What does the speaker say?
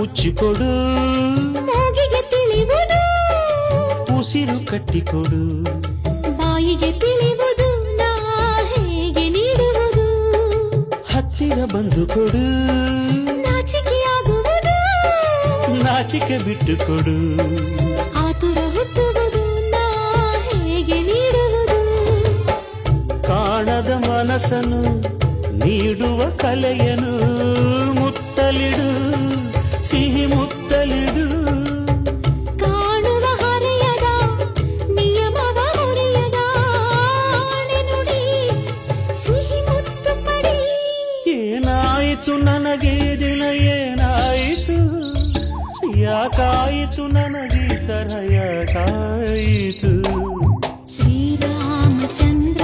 ಮುಚ್ಚಿಕೊಡು, ಮೂಗಿಗೆ ತಿಳಿಯುವುದು ಉಸಿರು ಕಟ್ಟಿಕೊಡು, ಬಾಯಿಗೆ ತಿಳಿಯುವುದು ನಾ ಹೇಗೆ ನೀಡುವುದು, ಹತ್ತಿರ ಬಂದು ಕೊಡು, ನಾಚಿಕೆಯಾಗುವುದು ನಾಚಿಕೆ ಬಿಟ್ಟು ಕೊಡು, ಆತುರ ಹುಟ್ಟುವುದು ನಾ ಹೇಗೆ ನೀಡುವುದು, ಕಾಣದ ಮನಸ್ಸನ್ನು ನೀಡುವ ಕಲೆಯನು ಮುತ್ತಲಿಡು, ಸಿಹಿ ಮುತ್ತಲಿಡು, ಕಾಣುವ ಹರೆಯದ ನಿಯಮವ ಮುರಿಯದ ನುಡಿ ಸಿಹಿ ಮುತ್ತು ಪಡಿ. ಏನಾಯಿತು ನನಗೆ ದಿನ ಏನಾಯಿತು, ಯಾಕಾಯಿತು ನನಗೆ ತರ ಯಾಕಾಯಿತು. ಶ್ರೀರಾಮಚಂದ್ರ